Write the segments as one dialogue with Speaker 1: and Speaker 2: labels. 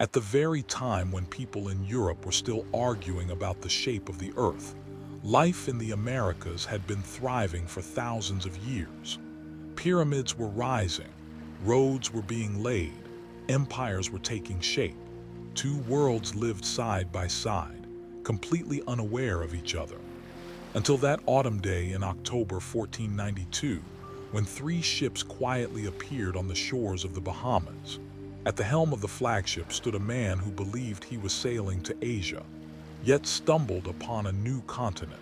Speaker 1: At the very time when people in Europe were still arguing about the shape of the earth, life in the Americas had been thriving for thousands of years. Pyramids were rising, roads were being laid, empires were taking shape. Two worlds lived side by side, completely unaware of each other. Until that autumn day in October 1492, when three ships quietly appeared on the shores of the Bahamas. At the helm of the flagship stood a man who believed he was sailing to Asia, yet stumbled upon a new continent.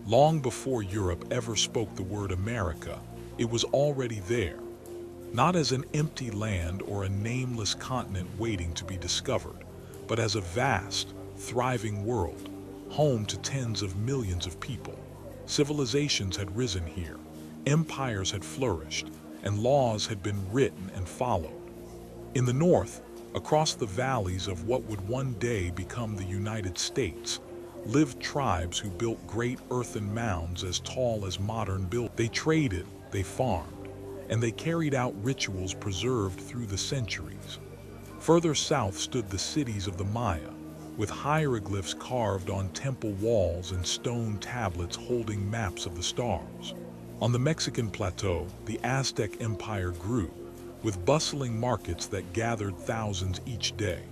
Speaker 1: Long before Europe ever spoke the word America, it was already there, not as an empty land or a nameless continent waiting to be discovered, but as a vast, thriving world, home to tens of millions of people. Civilizations had risen here, empires had flourished, and laws had been written and followed. In the north, across the valleys of what would one day become the United States, lived tribes who built great earthen mounds as tall as modern buildings. They traded, they farmed, and they carried out rituals preserved through the centuries. Further south stood the cities of the Maya, with hieroglyphs carved on temple walls and stone tablets holding maps of the stars. On the Mexican plateau, the Aztec Empire grew, with bustling markets that gathered thousands each day,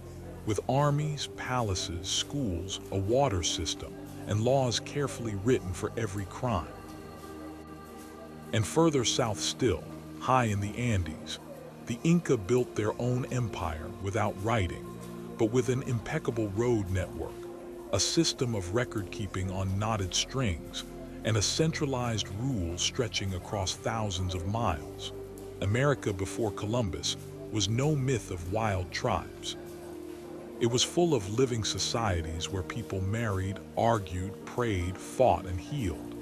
Speaker 1: with armies, palaces, schools, a water system, and laws carefully written for every crime. And further south still, high in the Andes, the Inca built their own empire without writing, but with an impeccable road network, a system of record-keeping on knotted strings, and a centralized rule stretching across thousands of miles. America before Columbus was no myth of wild tribes. It was full of living societies where people married, argued, prayed, fought, and healed.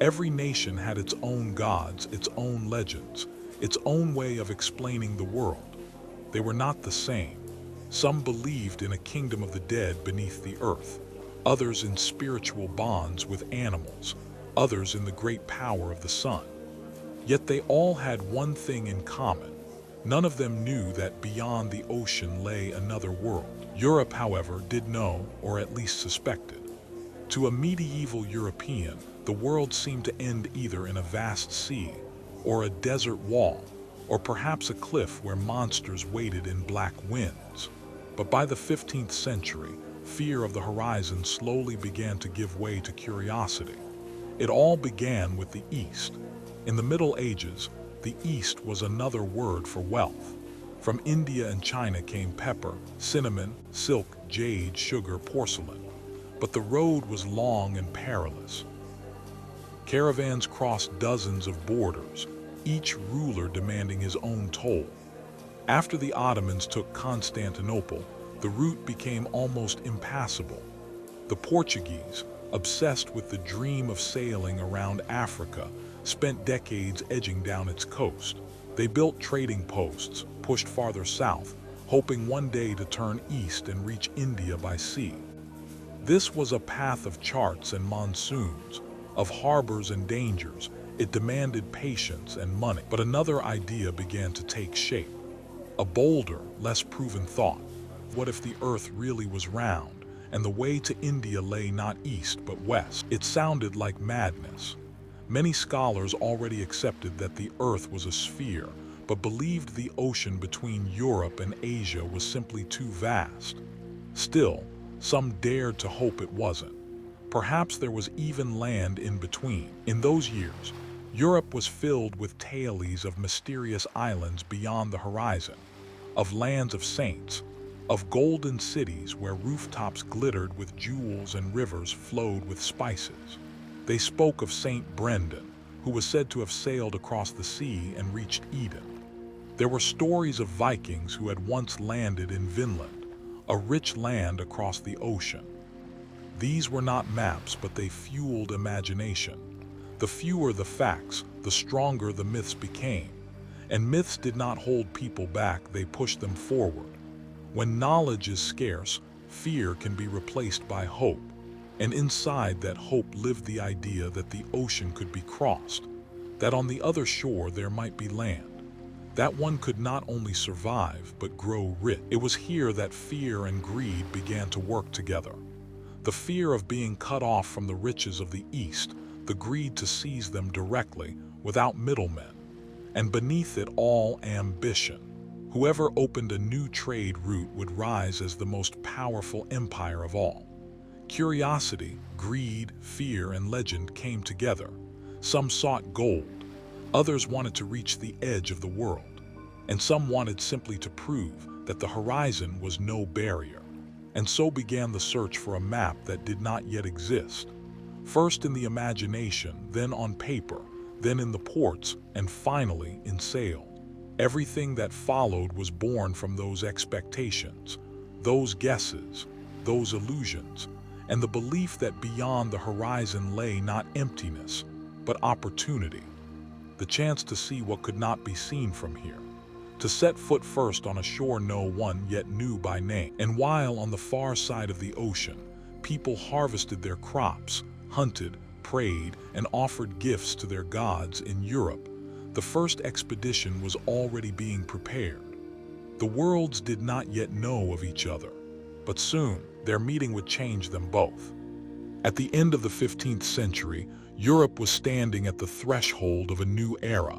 Speaker 1: Every nation had its own gods, its own legends, its own way of explaining the world. They were not the same. Some believed in a kingdom of the dead beneath the earth, others in spiritual bonds with animals, others in the great power of the sun. Yet they all had one thing in common. None of them knew that beyond the ocean lay another world. Europe, however, did know, or at least suspected. To a medieval European, the world seemed to end either in a vast sea, or a desert wall, or perhaps a cliff where monsters waited in black winds. But by the 15th century, fear of the horizon slowly began to give way to curiosity. It all began with the East. In the Middle Ages, the East was another word for wealth. From India and China came pepper, cinnamon, silk, jade, sugar, porcelain. But the road was long and perilous. Caravans crossed dozens of borders, each ruler demanding his own toll. After the Ottomans took Constantinople, the route became almost impassable. The Portuguese, obsessed with the dream of sailing around Africa, spent decades edging down its coast. They built trading posts, pushed farther south, hoping one day to turn east and reach India by sea. This was a path of charts and monsoons, of harbors and dangers. It demanded patience and money. But another idea began to take shape. A bolder, less proven thought. What if the earth really was round, and the way to India lay not east but west? It sounded like madness. Many scholars already accepted that the earth was a sphere, but believed the ocean between Europe and Asia was simply too vast. Still, some dared to hope it wasn't. Perhaps there was even land in between. In those years, Europe was filled with tales of mysterious islands beyond the horizon, of lands of saints, of golden cities where rooftops glittered with jewels and rivers flowed with spices. They spoke of Saint Brendan, who was said to have sailed across the sea and reached Eden. There were stories of Vikings who had once landed in Vinland, a rich land across the ocean. These were not maps, but they fueled imagination. The fewer the facts, the stronger the myths became. And myths did not hold people back, they pushed them forward. When knowledge is scarce, fear can be replaced by hope. And inside that hope lived the idea that the ocean could be crossed, that on the other shore there might be land. that one could not only survive but grow rich. It was here that fear and greed began to work together. The fear of being cut off from the riches of the East, the greed to seize them directly, without middlemen, and beneath it all, ambition. Whoever opened a new trade route would rise as the most powerful empire of all. Curiosity, greed, fear, and legend came together. Some sought gold, others wanted to reach the edge of the world, and some wanted simply to prove that the horizon was no barrier. And so began the search for a map that did not yet exist. First in the imagination, then on paper, then in the ports, and finally in sail. Everything that followed was born from those expectations, those guesses, those illusions, and the belief that beyond the horizon lay not emptiness, but opportunity. The chance to see what could not be seen from here. To set foot first on a shore no one yet knew by name. And while on the far side of the ocean, people harvested their crops, hunted, prayed, and offered gifts to their gods in Europe, the first expedition was already being prepared. The worlds did not yet know of each other, but soon their meeting would change them both. At the end of the 15th century, Europe was standing at the threshold of a new era.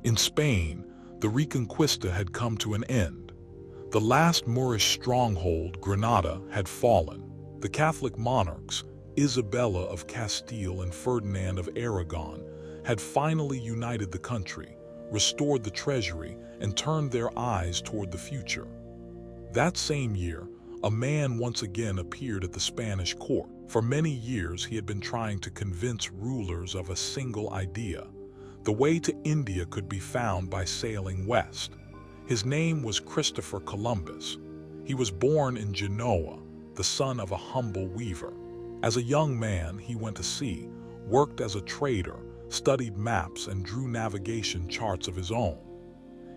Speaker 1: In Spain, the Reconquista had come to an end. The last Moorish stronghold, Granada, had fallen. The Catholic monarchs, Isabella of Castile and Ferdinand of Aragon, had finally united the country, restored the treasury, and turned their eyes toward the future. That same year, a man once again appeared at the Spanish court. For many years, he had been trying to convince rulers of a single idea. The way to India could be found by sailing west. His name was Christopher Columbus. He was born in Genoa, the son of a humble weaver. As a young man, he went to sea, worked as a trader, studied maps, and drew navigation charts of his own.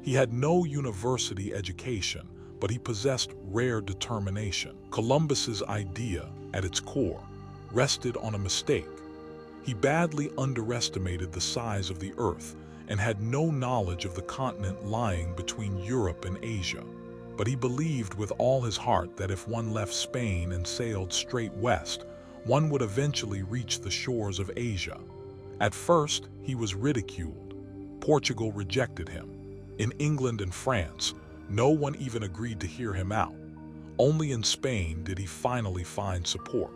Speaker 1: He had no university education, but he possessed rare determination. Columbus's idea, at its core, rested on a mistake. He badly underestimated the size of the Earth and had no knowledge of the continent lying between Europe and Asia. But he believed with all his heart that if one left Spain and sailed straight west, one would eventually reach the shores of Asia. At first, he was ridiculed. Portugal rejected him. In England and France, no one even agreed to hear him out. Only in Spain did he finally find support.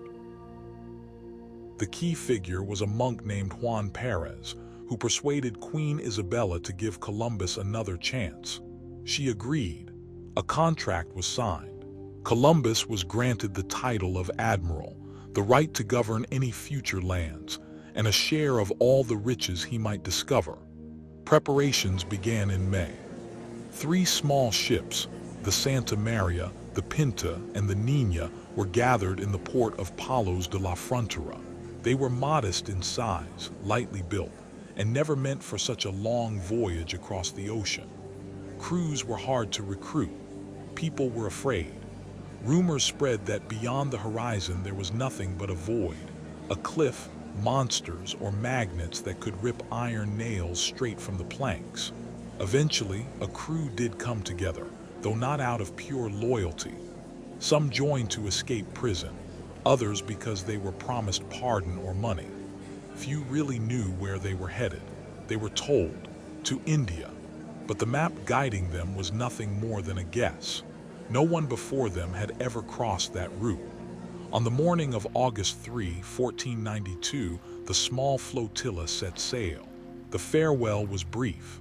Speaker 1: The key figure was a monk named Juan Perez, who persuaded Queen Isabella to give Columbus another chance. She agreed. A contract was signed. Columbus was granted the title of admiral, the right to govern any future lands, and a share of all the riches he might discover. Preparations began in May. 3 small ships, the Santa Maria, the Pinta, and the Nina, were gathered in the port of Palos de la Frontera. They were modest in size, lightly built, and never meant for such a long voyage across the ocean. Crews were hard to recruit. People were afraid. Rumors spread that beyond the horizon there was nothing but a void, a cliff, monsters, or magnets that could rip iron nails straight from the planks. Eventually, a crew did come together, though not out of pure loyalty. Some joined to escape prison, others because they were promised pardon or money. Few really knew where they were headed. They were told, to India, but the map guiding them was nothing more than a guess. No one before them had ever crossed that route. On the morning of August 3, 1492, the small flotilla set sail. The farewell was brief.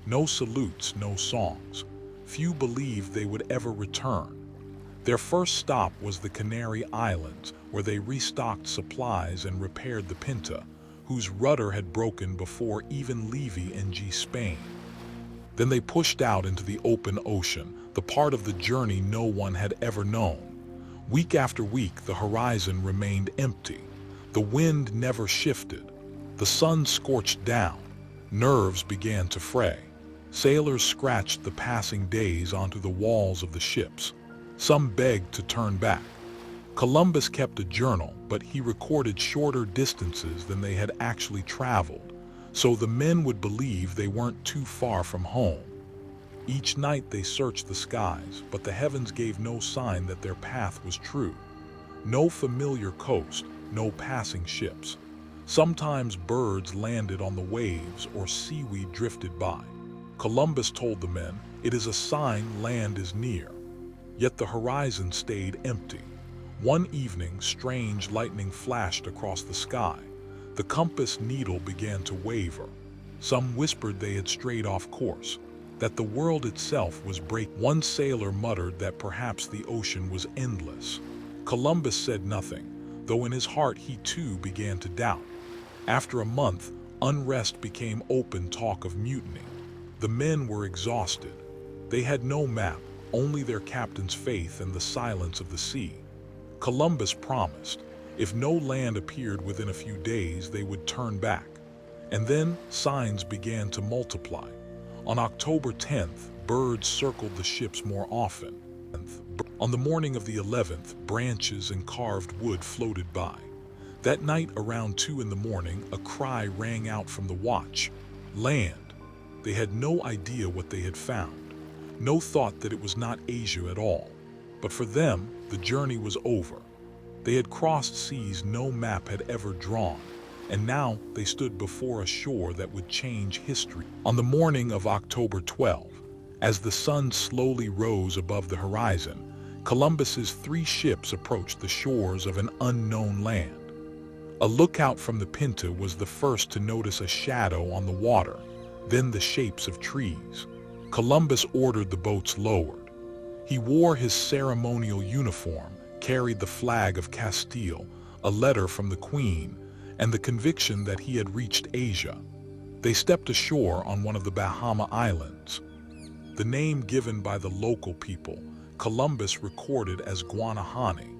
Speaker 1: No salutes, no songs. Few believed they would ever return. Their first stop was the Canary Islands, where they restocked supplies and repaired the Pinta, whose rudder had broken before even leaving NG Spain. Then they pushed out into the open ocean, the part of the journey no one had ever known. Week after week, the horizon remained empty. The wind never shifted. The sun scorched down. Nerves began to fray. Sailors scratched the passing days onto the walls of the ships. Some begged to turn back. Columbus kept a journal, but he recorded shorter distances than they had actually traveled, so the men would believe they weren't too far from home. Each night they searched the skies, but the heavens gave no sign that their path was true. No familiar coast, no passing ships. Sometimes birds landed on the waves or seaweed drifted by. Columbus told the men, "It is a sign land is near." Yet the horizon stayed empty. One evening, strange lightning flashed across the sky. The compass needle began to waver. Some whispered they had strayed off course, that the world itself was breaking. One sailor muttered that perhaps the ocean was endless. Columbus said nothing, though in his heart he too began to doubt. After a month, unrest became open talk of mutiny. The men were exhausted. They had no map, only their captain's faith and the silence of the sea. Columbus promised, if no land appeared within a few days, they would turn back. And then signs began to multiply. On October 10th, birds circled the ships more often. On the morning of the 11th, branches and carved wood floated by. That night around 2 in the morning, a cry rang out from the watch. Land. They had no idea what they had found. No thought that it was not Asia at all. But for them, the journey was over. They had crossed seas no map had ever drawn, and now they stood before a shore that would change history. On the morning of October 12, as the sun slowly rose above the horizon, Columbus's 3 ships approached the shores of an unknown land. A lookout from the Pinta was the first to notice a shadow on the water, then the shapes of trees. Columbus ordered the boats lowered. He wore his ceremonial uniform, carried the flag of Castile, a letter from the Queen, and the conviction that he had reached Asia. They stepped ashore on one of the Bahama Islands. The name given by the local people, Columbus recorded as Guanahani.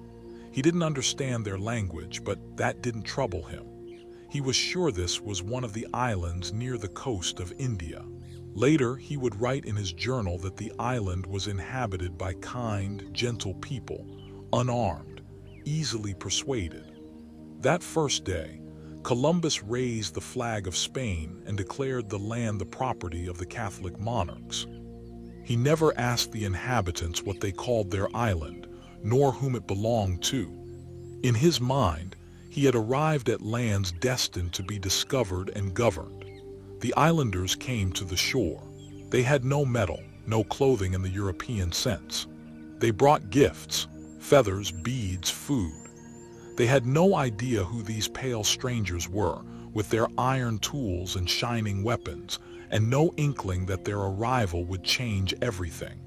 Speaker 1: He didn't understand their language, but that didn't trouble him. He was sure this was one of the islands near the coast of India. Later, he would write in his journal that the island was inhabited by kind, gentle people, unarmed, easily persuaded. That first day, Columbus raised the flag of Spain and declared the land the property of the Catholic monarchs. He never asked the inhabitants what they called their island, nor whom it belonged to. In his mind, he had arrived at lands destined to be discovered and governed. The islanders came to the shore. They had no metal, no clothing in the European sense. They brought gifts, feathers, beads, food. They had no idea who these pale strangers were, with their iron tools and shining weapons, and no inkling that their arrival would change everything.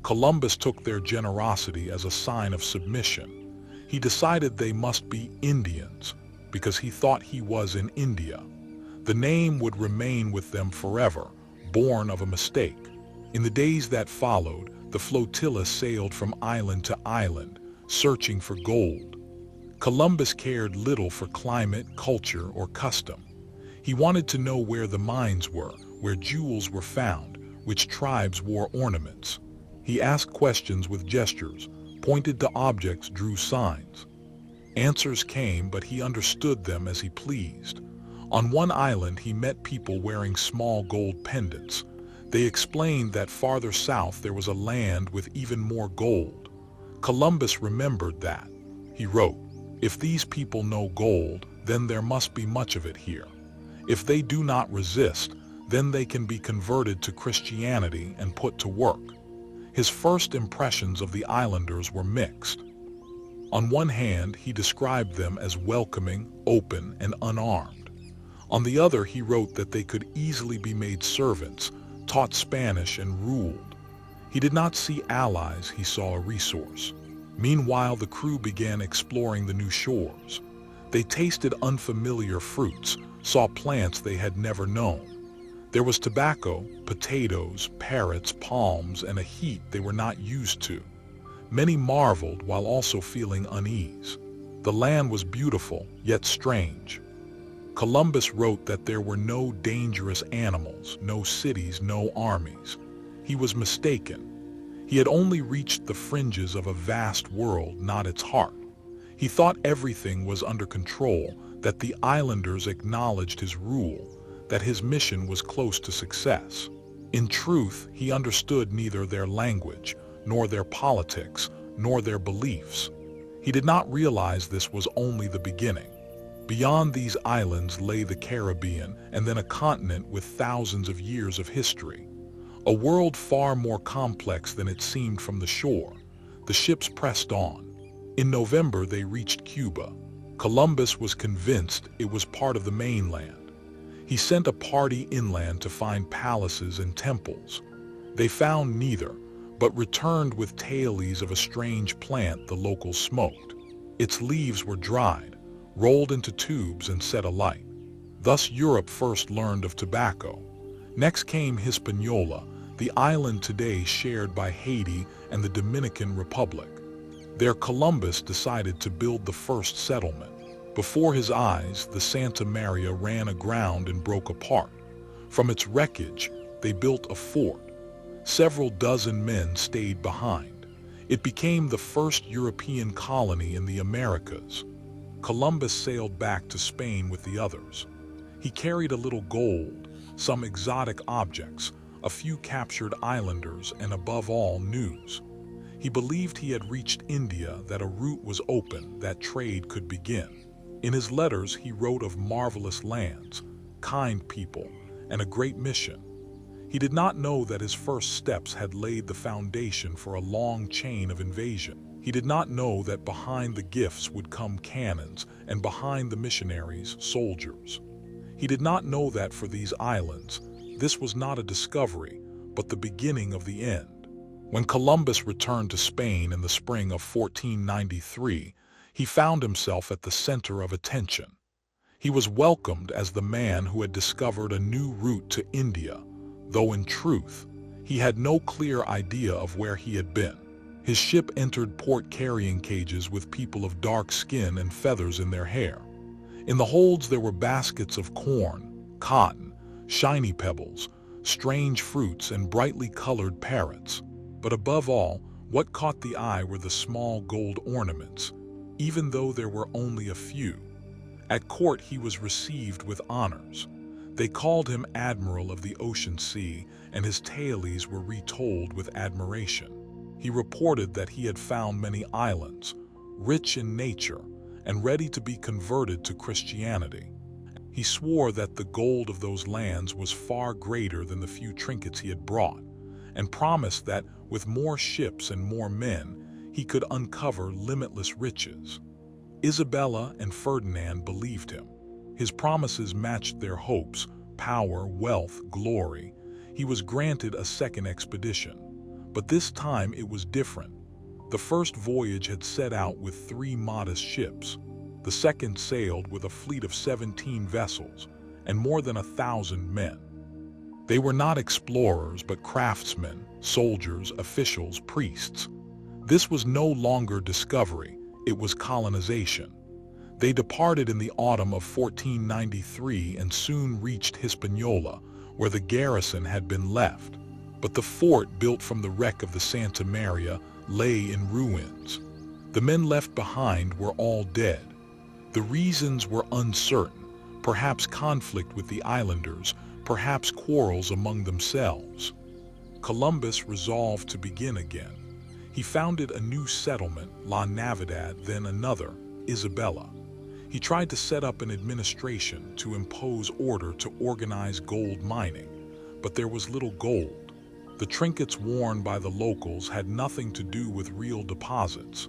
Speaker 1: Columbus took their generosity as a sign of submission. He decided they must be Indians, because he thought he was in India. The name would remain with them forever, born of a mistake. In the days that followed, the flotilla sailed from island to island, searching for gold. Columbus cared little for climate, culture, or custom. He wanted to know where the mines were, where jewels were found, which tribes wore ornaments. He asked questions with gestures, pointed to objects, drew signs. Answers came, but he understood them as he pleased. On one island, he met people wearing small gold pendants. They explained that farther south there was a land with even more gold. Columbus remembered that. He wrote, "If these people know gold, then there must be much of it here. If they do not resist, then they can be converted to Christianity and put to work." His first impressions of the islanders were mixed. On one hand, he described them as welcoming, open, and unarmed. On the other, he wrote that they could easily be made servants, taught Spanish, and ruled. He did not see allies, he saw a resource. Meanwhile, the crew began exploring the new shores. They tasted unfamiliar fruits, saw plants they had never known. There was tobacco, potatoes, parrots, palms, and a heat they were not used to. Many marveled while also feeling unease. The land was beautiful, yet strange. Columbus wrote that there were no dangerous animals, no cities, no armies. He was mistaken. He had only reached the fringes of a vast world, not its heart. He thought everything was under control, that the islanders acknowledged his rule, that his mission was close to success. In truth, he understood neither their language, nor their politics, nor their beliefs. He did not realize this was only the beginning. Beyond these islands lay the Caribbean, and then a continent with thousands of years of history. A world far more complex than it seemed from the shore. The ships pressed on. In November, they reached Cuba. Columbus was convinced it was part of the mainland. He sent a party inland to find palaces and temples. They found neither, but returned with tales of a strange plant the locals smoked. Its leaves were dried, rolled into tubes and set alight. Thus Europe first learned of tobacco. Next came Hispaniola, the island today shared by Haiti and the Dominican Republic. There Columbus decided to build the first settlement. Before his eyes, the Santa Maria ran aground and broke apart. From its wreckage, they built a fort. Several dozen men stayed behind. It became the first European colony in the Americas. Columbus sailed back to Spain with the others. He carried a little gold, some exotic objects, a few captured islanders, and above all, news. He believed he had reached India, that a route was open, that trade could begin. In his letters, he wrote of marvelous lands, kind people, and a great mission. He did not know that his first steps had laid the foundation for a long chain of invasion. He did not know that behind the gifts would come cannons, and behind the missionaries, soldiers. He did not know that for these islands, this was not a discovery, but the beginning of the end. When Columbus returned to Spain in the spring of 1493, he found himself at the center of attention. He was welcomed as the man who had discovered a new route to India, though in truth, he had no clear idea of where he had been. His ship entered port carrying cages with people of dark skin and feathers in their hair. In the holds there were baskets of corn, cotton, shiny pebbles, strange fruits, and brightly colored parrots. But above all, what caught the eye were the small gold ornaments, even though there were only a few. At court he was received with honors. They called him Admiral of the Ocean Sea, and his tales were retold with admiration. He reported that he had found many islands, rich in nature, and ready to be converted to Christianity. He swore that the gold of those lands was far greater than the few trinkets he had brought, and promised that with more ships and more men, he could uncover limitless riches. Isabella and Ferdinand believed him. His promises matched their hopes: power, wealth, glory. He was granted a second expedition. But this time it was different. The first voyage had set out with 3 modest ships. The second sailed with a fleet of 17 vessels and more than 1,000 men. They were not explorers, but craftsmen, soldiers, officials, priests. This was no longer discovery, it was colonization. They departed in the autumn of 1493 and soon reached Hispaniola, where the garrison had been left. But the fort, built from the wreck of the Santa Maria, lay in ruins. The men left behind were all dead. The reasons were uncertain, perhaps conflict with the islanders, perhaps quarrels among themselves. Columbus resolved to begin again. He founded a new settlement, La Navidad, then another, Isabella. He tried to set up an administration to impose order to organize gold mining, but there was little gold. The trinkets worn by the locals had nothing to do with real deposits.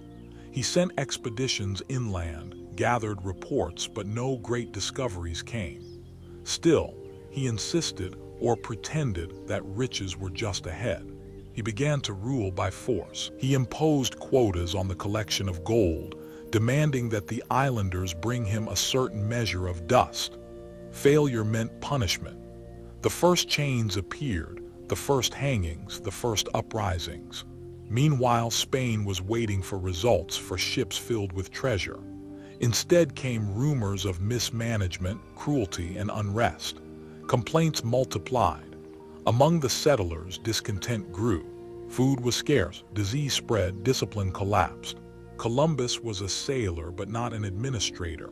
Speaker 1: He sent expeditions inland, gathered reports, but no great discoveries came. Still, he insisted, or pretended, that riches were just ahead. He began to rule by force. He imposed quotas on the collection of gold, demanding that the islanders bring him a certain measure of dust. Failure meant punishment. The first chains appeared, the first hangings, the first uprisings. Meanwhile, Spain was waiting for results for ships filled with treasure. Instead came rumors of mismanagement, cruelty, and unrest. Complaints multiplied. Among the settlers, discontent grew. Food was scarce, disease spread, discipline collapsed. Columbus was a sailor but not an administrator.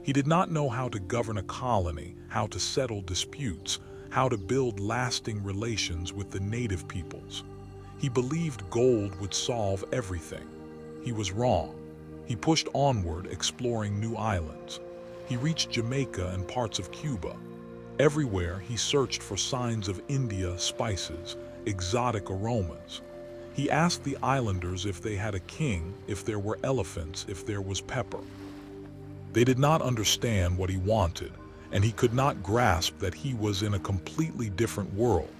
Speaker 1: He did not know how to govern a colony, how to settle disputes, how to build lasting relations with the native peoples. He believed gold would solve everything. He was wrong. He pushed onward, exploring new islands. He reached Jamaica and parts of Cuba. Everywhere he searched for signs of India, spices, exotic aromas. He asked the islanders if they had a king, if there were elephants, if there was pepper. They did not understand what he wanted, and he could not grasp that he was in a completely different world.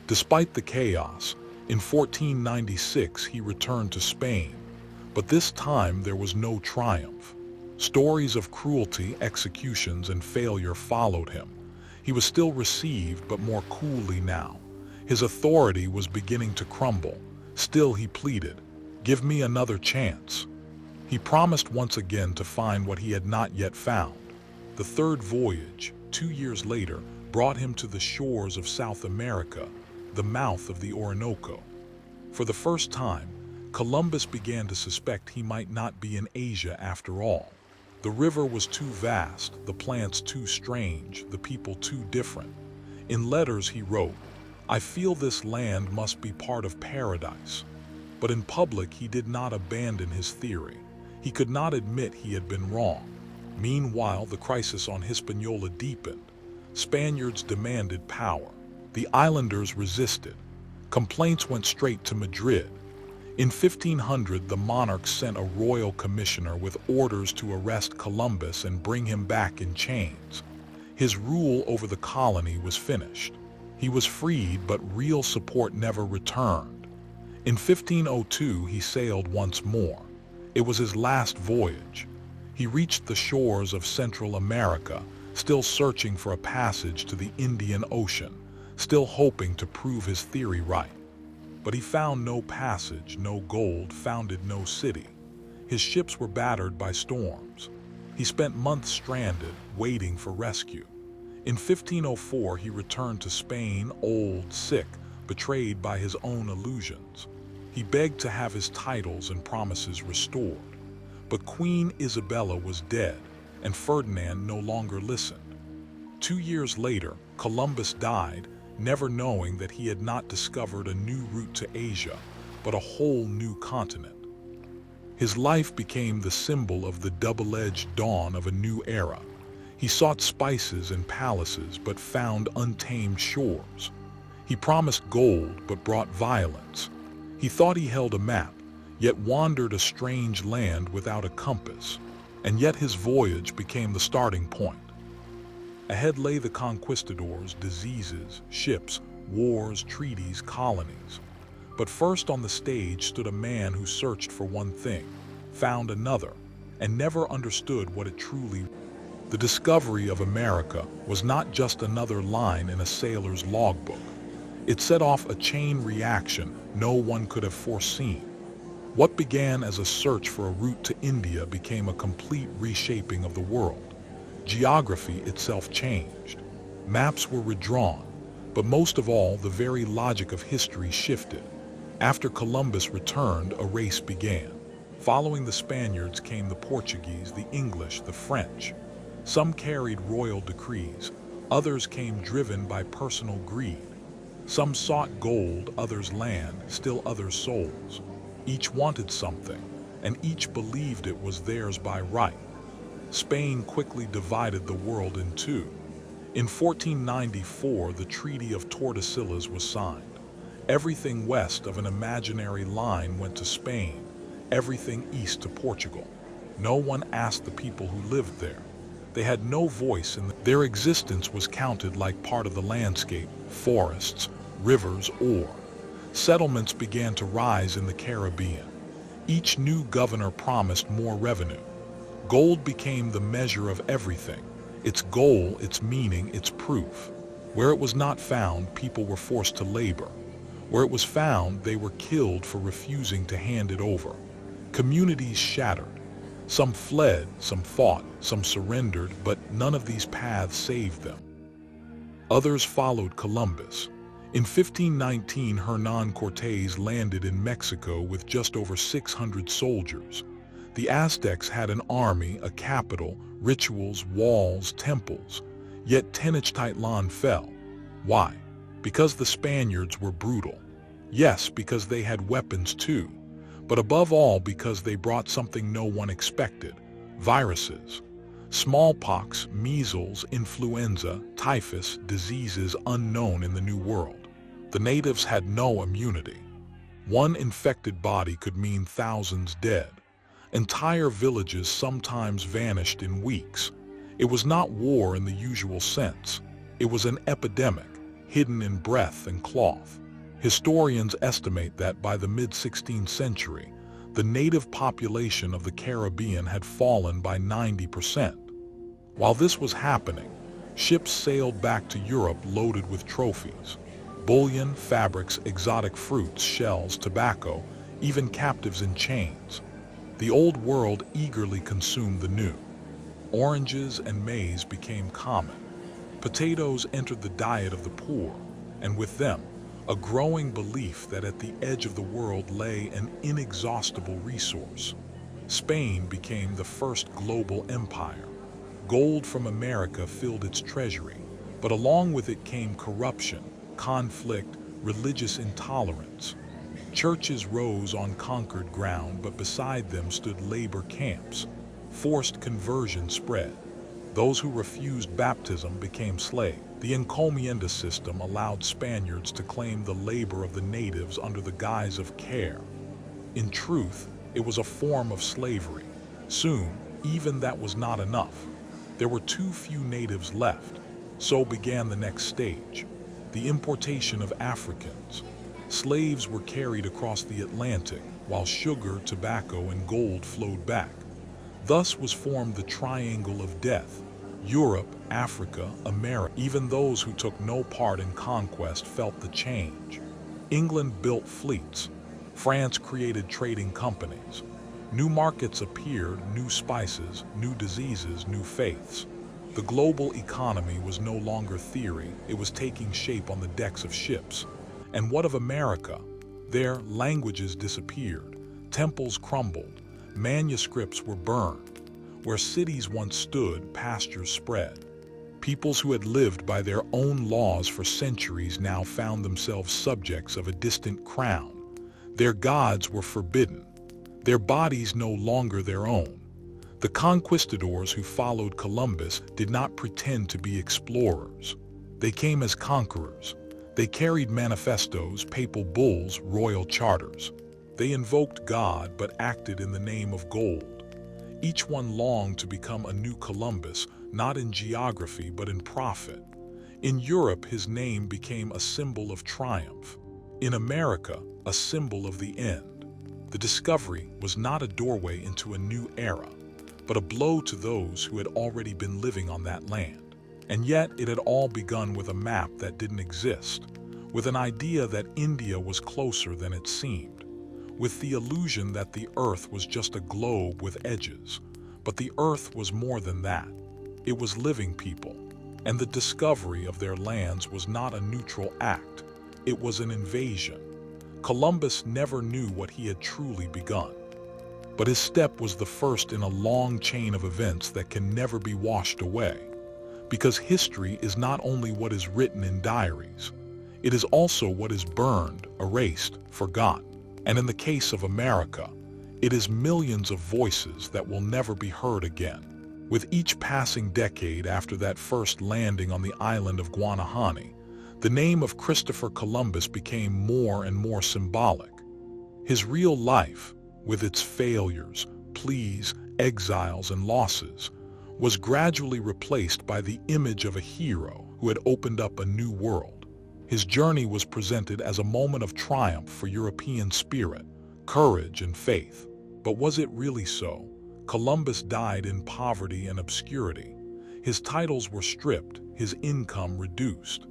Speaker 1: Despite the chaos, in 1496 he returned to Spain, but this time there was no triumph. Stories of cruelty, executions, and failure followed him. He was still received, but more coolly now. His authority was beginning to crumble. Still he pleaded, "Give me another chance." He promised once again to find what he had not yet found. The third voyage, 2 years later, brought him to the shores of South America, the mouth of the Orinoco. For the first time, Columbus began to suspect he might not be in Asia after all. The river was too vast, the plants too strange, the people too different. In letters he wrote, "I feel this land must be part of paradise." But in public he did not abandon his theory. He could not admit he had been wrong. Meanwhile, the crisis on Hispaniola deepened. Spaniards demanded power. The islanders resisted. Complaints went straight to Madrid. In 1500, the monarch sent a royal commissioner with orders to arrest Columbus and bring him back in chains. His rule over the colony was finished. He was freed, but real support never returned. In 1502, he sailed once more. It was his last voyage. He reached the shores of Central America, still searching for a passage to the Indian Ocean, still hoping to prove his theory right. But he found no passage, no gold, founded no city. His ships were battered by storms. He spent months stranded, waiting for rescue. In 1504, he returned to Spain, old, sick, betrayed by his own illusions. He begged to have his titles and promises restored. But Queen Isabella was dead, and Ferdinand no longer listened. 2 years later, Columbus died, never knowing that he had not discovered a new route to Asia, but a whole new continent. His life became the symbol of the double-edged dawn of a new era. He sought spices and palaces, but found untamed shores. He promised gold, but brought violence. He thought he held a map, yet wandered a strange land without a compass. And yet his voyage became the starting point. Ahead lay the conquistadors, diseases, ships, wars, treaties, colonies. But first on the stage stood a man who searched for one thing, found another, and never understood what it truly was. The discovery of America was not just another line in a sailor's logbook. It set off a chain reaction no one could have foreseen. What began as a search for a route to India became a complete reshaping of the world. Geography itself changed. Maps were redrawn, but most of all, the very logic of history shifted. After Columbus returned, a race began. Following the Spaniards came the Portuguese, the English, the French. Some carried royal decrees, others came driven by personal greed. Some sought gold, others land, still others souls. Each wanted something, and each believed it was theirs by right. Spain quickly divided the world in two. In 1494, the Treaty of Tordesillas was signed. Everything west of an imaginary line went to Spain, everything east to Portugal. No one asked the people who lived there. They had no voice their existence was counted like part of the landscape, forests, rivers, ore. Settlements began to rise in the Caribbean. Each new governor promised more revenue. Gold became the measure of everything, its goal, its meaning, its proof. Where it was not found, people were forced to labor. Where it was found, they were killed for refusing to hand it over. Communities shattered. Some fled, some fought, some surrendered, but none of these paths saved them. Others followed Columbus. In 1519, Hernán Cortés landed in Mexico with just over 600 soldiers. The Aztecs had an army, a capital, rituals, walls, temples. Yet Tenochtitlan fell. Why? Because the Spaniards were brutal. Yes, because they had weapons too, but above all because they brought something no one expected: viruses. Smallpox, measles, influenza, typhus, diseases unknown in the New World. The natives had no immunity. One infected body could mean thousands dead. Entire villages sometimes vanished in weeks. It was not war in the usual sense. It was an epidemic, hidden in breath and cloth. Historians estimate that by the mid-16th century, the native population of the Caribbean had fallen by 90%. While this was happening, ships sailed back to Europe loaded with trophies: bullion, fabrics, exotic fruits, shells, tobacco, even captives in chains. The old world eagerly consumed the new. Oranges and maize became common. Potatoes entered the diet of the poor, and with them, a growing belief that at the edge of the world lay an inexhaustible resource. Spain became the first global empire. Gold from America filled its treasury, but along with it came corruption, conflict, religious intolerance. Churches rose on conquered ground, but beside them stood labor camps. Forced conversion spread. Those who refused baptism became slaves. The encomienda system allowed Spaniards to claim the labor of the natives under the guise of care. In truth, it was a form of slavery. Soon, even that was not enough. There were too few natives left. So began the next stage: the importation of Africans. Slaves were carried across the Atlantic, while sugar, tobacco, and gold flowed back. Thus was formed the Triangle of Death: Europe, Africa, America. Even those who took no part in conquest felt the change. England built fleets. France created trading companies. New markets appeared, new spices, new diseases, new faiths. The global economy was no longer theory, it was taking shape on the decks of ships. And what of America? There, languages disappeared, temples crumbled, manuscripts were burned. Where cities once stood, pastures spread. Peoples who had lived by their own laws for centuries now found themselves subjects of a distant crown. Their gods were forbidden, their bodies no longer their own. The conquistadors who followed Columbus did not pretend to be explorers. They came as conquerors. They carried manifestos, papal bulls, royal charters. They invoked God but acted in the name of gold. Each one longed to become a new Columbus, not in geography but in profit. In Europe, his name became a symbol of triumph. In America, a symbol of the end. The discovery was not a doorway into a new era, but a blow to those who had already been living on that land. And yet it had all begun with a map that didn't exist, with an idea that India was closer than it seemed, with the illusion that the earth was just a globe with edges. But the earth was more than that. It was living people, and the discovery of their lands was not a neutral act. It was an invasion. Columbus never knew what he had truly begun. But his step was the first in a long chain of events that can never be washed away. Because history is not only what is written in diaries, it is also what is burned, erased, forgotten. And in the case of America, it is millions of voices that will never be heard again. With each passing decade after that first landing on the island of Guanahani, the name of Christopher Columbus became more and more symbolic. His real life, with its failures, pleas, exiles, and losses, was gradually replaced by the image of a hero who had opened up a new world. His journey was presented as a moment of triumph for European spirit, courage, and faith. But was it really so? Columbus died in poverty and obscurity. His titles were stripped, his income reduced.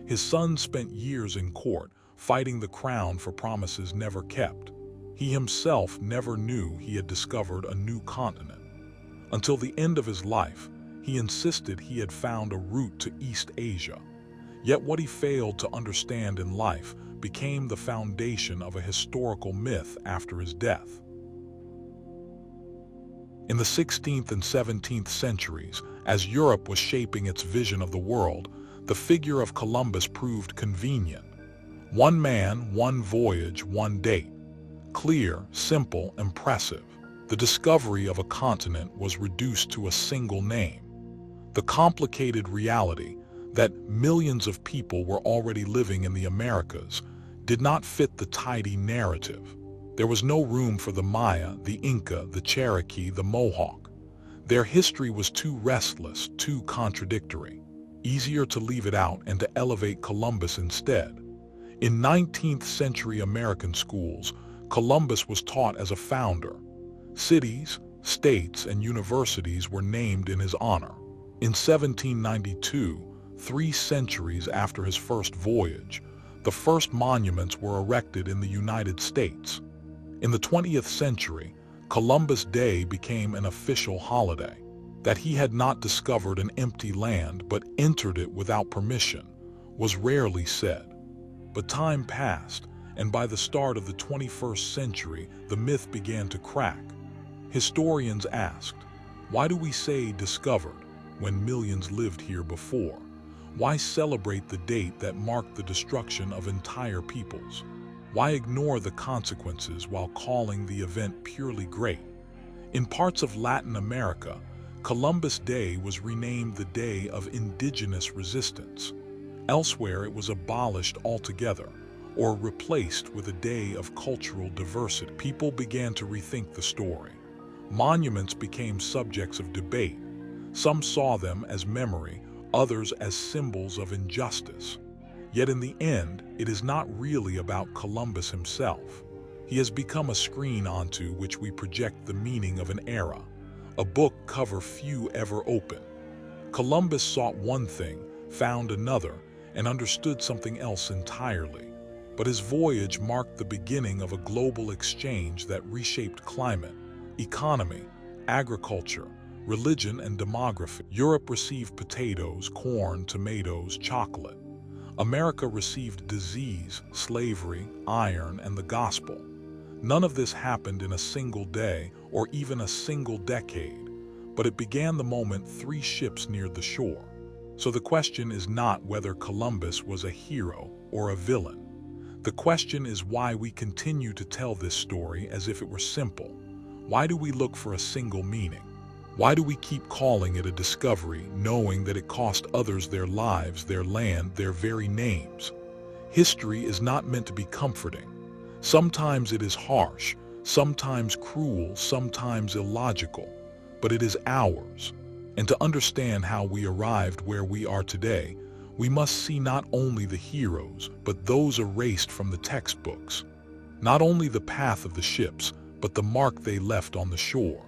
Speaker 1: His sons spent years in court, fighting the crown for promises never kept. He himself never knew he had discovered a new continent. Until the end of his life, he insisted he had found a route to East Asia. Yet what he failed to understand in life became the foundation of a historical myth after his death. In the 16th and 17th centuries, as Europe was shaping its vision of the world, The figure of Columbus proved convenient. One man, one voyage, one date. Clear, simple, impressive. The discovery of a continent was reduced to a single name. The complicated reality that millions of people were already living in the Americas did not fit the tidy narrative. There was no room for the Maya, the Inca, the Cherokee, the Mohawk. Their history was too restless, too contradictory. Easier to leave it out and to elevate Columbus instead. In 19th century American schools, Columbus was taught as a founder. Cities, states, and universities were named in his honor. In 1792, 3 centuries after his first voyage, the first monuments were erected in the United States. In the 20th century, Columbus Day became an official holiday. That he had not discovered an empty land but entered it without permission was rarely said. But time passed, and by the start of the 21st century, the myth began to crack. Historians asked, why do we say discovered when millions lived here before? Why celebrate the date that marked the destruction of entire peoples? Why ignore the consequences while calling the event purely great? In parts of Latin America, Columbus Day was renamed the Day of Indigenous Resistance. Elsewhere, it was abolished altogether or replaced with a day of cultural diversity. People began to rethink the story. Monuments became subjects of debate. Some saw them as memory, others as symbols of injustice. Yet in the end, it is not really about Columbus himself. He has become a screen onto which we project the meaning of an era, a book cover few ever open. Columbus sought one thing, found another, and understood something else entirely. But his voyage marked the beginning of a global exchange that reshaped climate, economy, agriculture, religion, and demography. Europe received potatoes, corn, tomatoes, chocolate. America received disease, slavery, iron, and the gospel. None of this happened in a single day or even a single decade, but it began the moment 3 ships neared the shore. So the question is not whether Columbus was a hero or a villain. The question is why we continue to tell this story as if it were simple. Why do we look for a single meaning? Why do we keep calling it a discovery, knowing that it cost others their lives, their land, their very names? History is not meant to be comforting. Sometimes it is harsh, sometimes cruel, sometimes illogical, but it is ours. And to understand how we arrived where we are today, we must see not only the heroes, but those erased from the textbooks. Not only the path of the ships, but the mark they left on the shore.